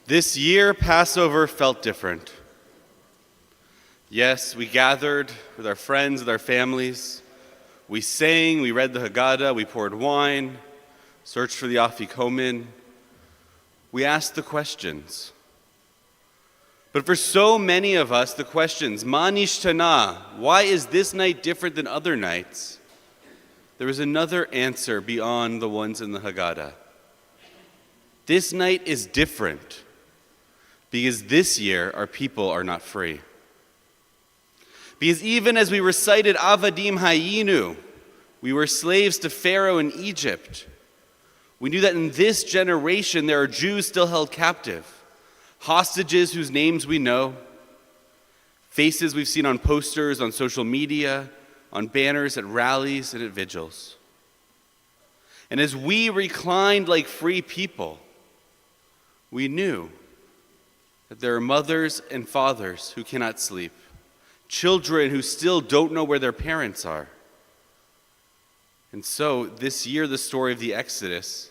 This year, Passover felt different. Yes, we gathered with our friends, with our families. We sang, we read the Haggadah, we poured wine, searched for the Afikomen. We asked the questions. But for so many of us, the questions, Ma nishtana, why is this night different than other nights? There was another answer beyond the ones in the Haggadah. This night is different because this year our people are not free. Because even as we recited Avadim Hayinu, we were slaves to Pharaoh in Egypt, we knew that in this generation there are Jews still held captive, hostages whose names we know, faces we've seen on posters, on social media, on banners at rallies and at vigils. And as we reclined like free people, we knew that there are mothers and fathers who cannot sleep, children who still don't know where their parents are. And so this year, the story of the Exodus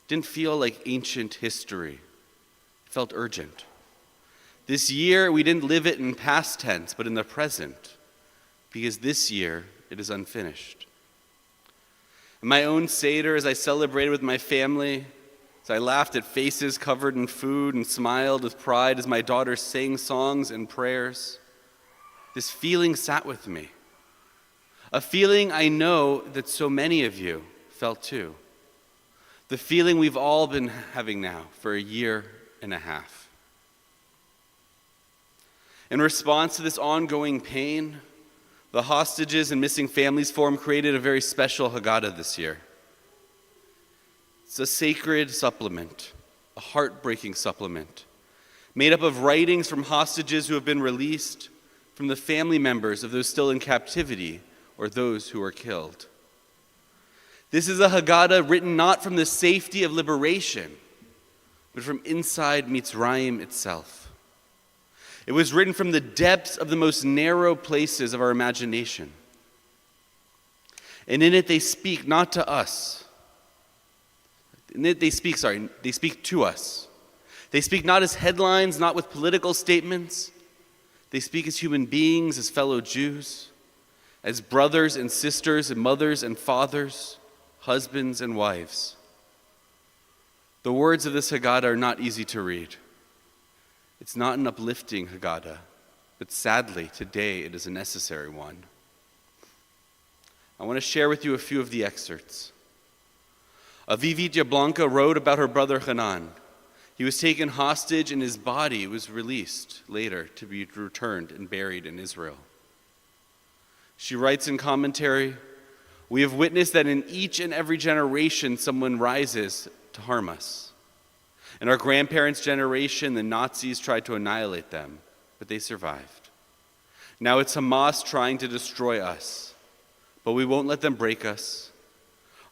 didn't feel like ancient history. It felt urgent. This year, we didn't live it in past tense, but in the present, because this year, it is unfinished. In my own Seder, as I celebrated with my family, as I laughed at faces covered in food and smiled with pride as my daughter sang songs and prayers, this feeling sat with me. A feeling I know that so many of you felt too. The feeling we've all been having now for a year and a half. In response to this ongoing pain, the Hostages and Missing Families Forum created a very special Haggadah this year. It's a sacred supplement, a heartbreaking supplement, made up of writings from hostages who have been released, from the family members of those still in captivity or those who were killed. This is a Haggadah written not from the safety of liberation, but from inside Mitzrayim itself. It was written from the depths of the most narrow places of our imagination. And in it they speak not to us. They speak to us. They speak not as headlines, not with political statements. They speak as human beings, as fellow Jews, as brothers and sisters, and mothers and fathers, husbands and wives. The words of this Haggadah are not easy to read. It's not an uplifting Haggadah, but sadly, today it is a necessary one. I want to share with you a few of the excerpts. Avivit Yablanka wrote about her brother Hanan. He was taken hostage and his body was released later to be returned and buried in Israel. She writes in commentary, "We have witnessed that in each and every generation someone rises to harm us. In our grandparents' generation, the Nazis tried to annihilate them, but they survived. Now it's Hamas trying to destroy us, but we won't let them break us.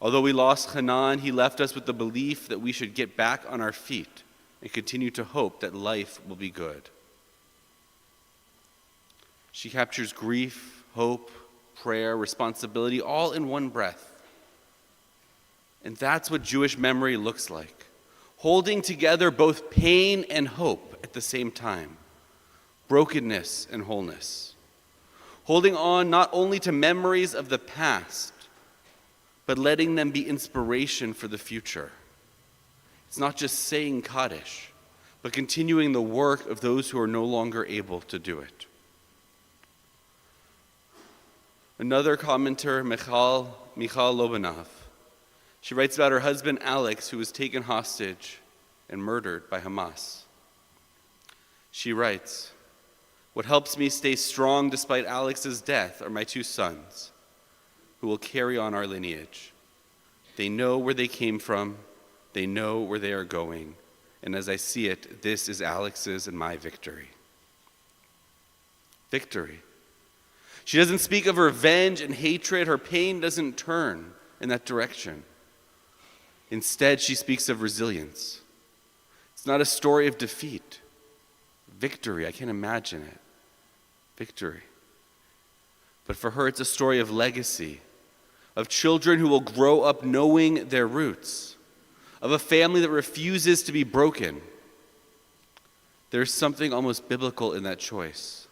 Although we lost Hanan, he left us with the belief that we should get back on our feet and continue to hope that life will be good." She captures grief, hope, prayer, responsibility, all in one breath. And that's what Jewish memory looks like, holding together both pain and hope at the same time, brokenness and wholeness, holding on not only to memories of the past, but letting them be inspiration for the future. It's not just saying Kaddish, but continuing the work of those who are no longer able to do it. Another commentator, Michal Lobanov, she writes about her husband Alex, who was taken hostage and murdered by Hamas. She writes, "What helps me stay strong despite Alex's death are my two sons, who will carry on our lineage. They know where they came from, they know where they are going, and as I see it, this is Alex's and my victory." Victory. She doesn't speak of revenge and hatred. Her pain doesn't turn in that direction. Instead, she speaks of resilience. It's not a story of defeat. Victory, I can't imagine it. Victory. But for her, it's a story of legacy, of children who will grow up knowing their roots, of a family that refuses to be broken, There's something almost biblical in that choice.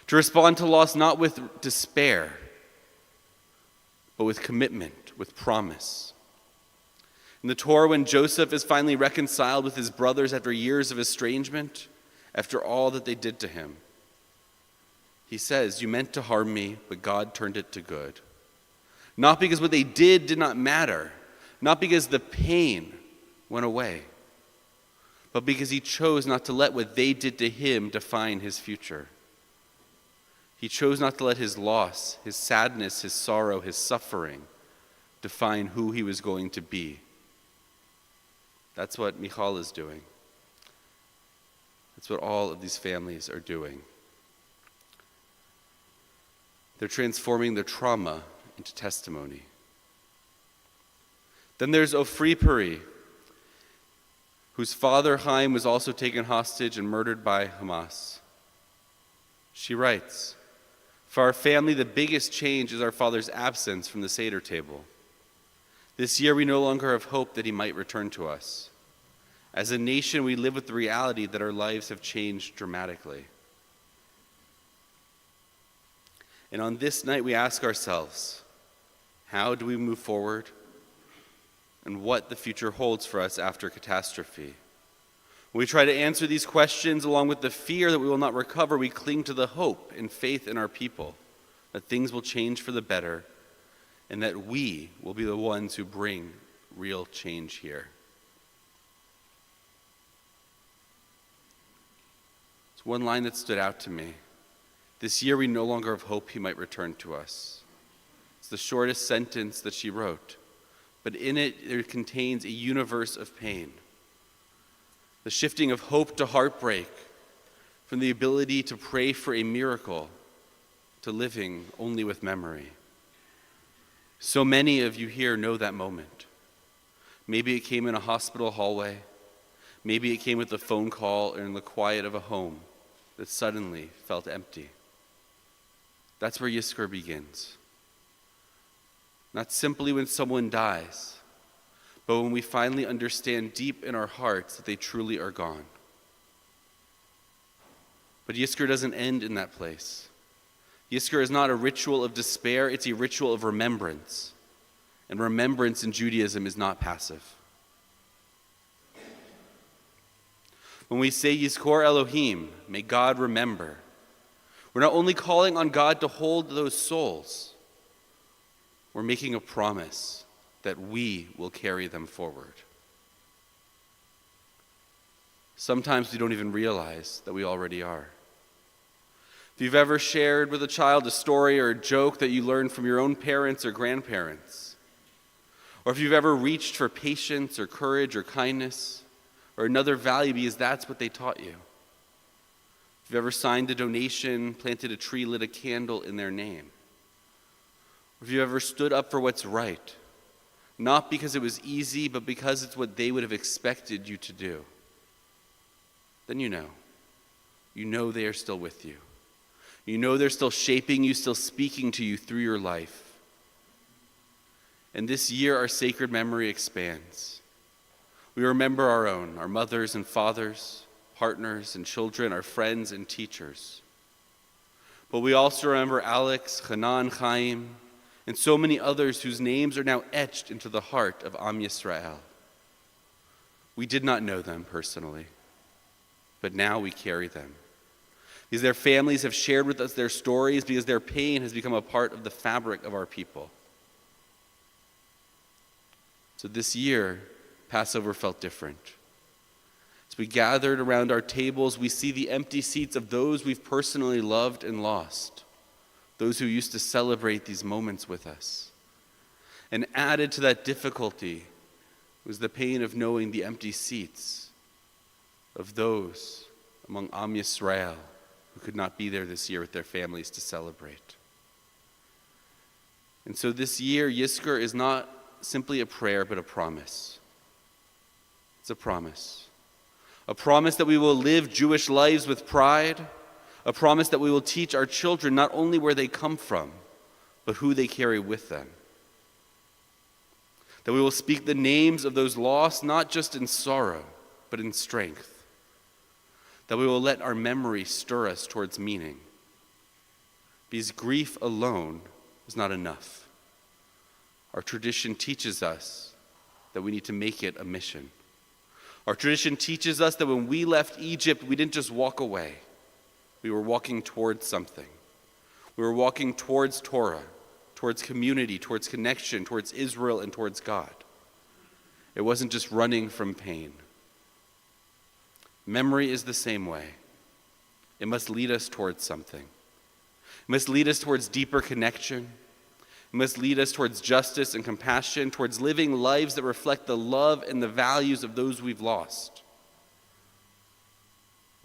To respond to loss not with despair, but with commitment, with promise. In the Torah, when Joseph is finally reconciled with his brothers after years of estrangement, after all that they did to him, he says, "You meant to harm me, but God turned it to good." Not because what they did not matter, not because the pain went away, but because he chose not to let what they did to him define his future. He chose not to let his loss, his sadness, his sorrow, his suffering define who he was going to be. That's what Michal is doing. That's what all of these families are doing. They're transforming their trauma into testimony. Then there's Ofri Puri, whose father Chaim was also taken hostage and murdered by Hamas. She writes, "For our family, the biggest change is our father's absence from the Seder table. This year, we no longer have hope that he might return to us. As a nation, we live with the reality that our lives have changed dramatically. And on this night, we ask ourselves, how do we move forward? And what the future holds for us after catastrophe. When we try to answer these questions, along with the fear that we will not recover, we cling to the hope and faith in our people that things will change for the better and that we will be the ones who bring real change here." It's one line that stood out to me. "This year we no longer have hope he might return to us." It's the shortest sentence that she wrote, but in it contains a universe of pain. The shifting of hope to heartbreak, from the ability to pray for a miracle to living only with memory. So many of you here know that moment. Maybe it came in a hospital hallway. Maybe it came with a phone call or in the quiet of a home that suddenly felt empty. That's where Yizkor begins. Not simply when someone dies, but when we finally understand deep in our hearts that they truly are gone. But Yizkor doesn't end in that place. Yizkor is not a ritual of despair, it's a ritual of remembrance. And remembrance in Judaism is not passive. When we say Yizkor Elohim, may God remember, we're not only calling on God to hold those souls, we're making a promise that we will carry them forward. Sometimes we don't even realize that we already are. If you've ever shared with a child a story or a joke that you learned from your own parents or grandparents, or if you've ever reached for patience or courage or kindness or another value because that's what they taught you. If you've ever signed a donation, planted a tree, lit a candle in their name. Or if you've ever stood up for what's right, not because it was easy, but because it's what they would have expected you to do, then you know. You know they are still with you. You know they're still shaping you, still speaking to you through your life. And this year, our sacred memory expands. We remember our own, our mothers and fathers, partners and children, our friends and teachers. But we also remember Alex, Hanan, Chaim, and so many others whose names are now etched into the heart of Am Yisrael. We did not know them personally, but now we carry them. Because their families have shared with us their stories, because their pain has become a part of the fabric of our people. So this year, Passover felt different. As we gathered around our tables, we see the empty seats of those we've personally loved and lost, those who used to celebrate these moments with us. And added to that difficulty was the pain of knowing the empty seats of those among Am Yisrael who could not be there this year with their families to celebrate. And so this year, Yizkor is not simply a prayer, but a promise. It's a promise. A promise that we will live Jewish lives with pride. A promise that we will teach our children not only where they come from, but who they carry with them. That we will speak the names of those lost, not just in sorrow, but in strength. that we will let our memory stir us towards meaning. Because grief alone is not enough. Our tradition teaches us that we need to make it a mission. Our tradition teaches us that when we left Egypt, we didn't just walk away. We were walking towards something. We were walking towards Torah, towards community, towards connection, towards Israel, and towards God. It wasn't just running from pain. Memory is the same way. It must lead us towards something. It must lead us towards deeper connection. It must lead us towards justice and compassion, towards living lives that reflect the love and the values of those we've lost.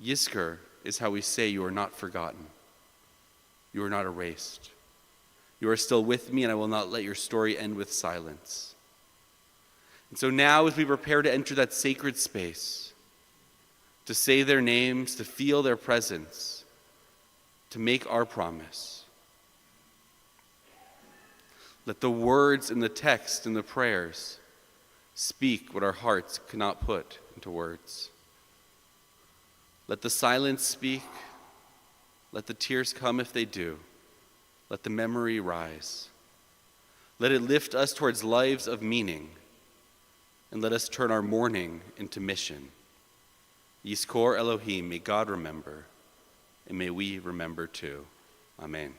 Yizkor is how we say you are not forgotten. You are not erased. You are still with me, and I will not let your story end with silence. And so now, as we prepare to enter that sacred space, to say their names, to feel their presence, to make our promise, let the words in the text and the prayers speak what our hearts cannot put into words. Let the silence speak. Let the tears come if they do. Let the memory rise. Let it lift us towards lives of meaning, and let us turn our mourning into mission. Yizkor Elohim, may God remember, and may we remember too. Amen.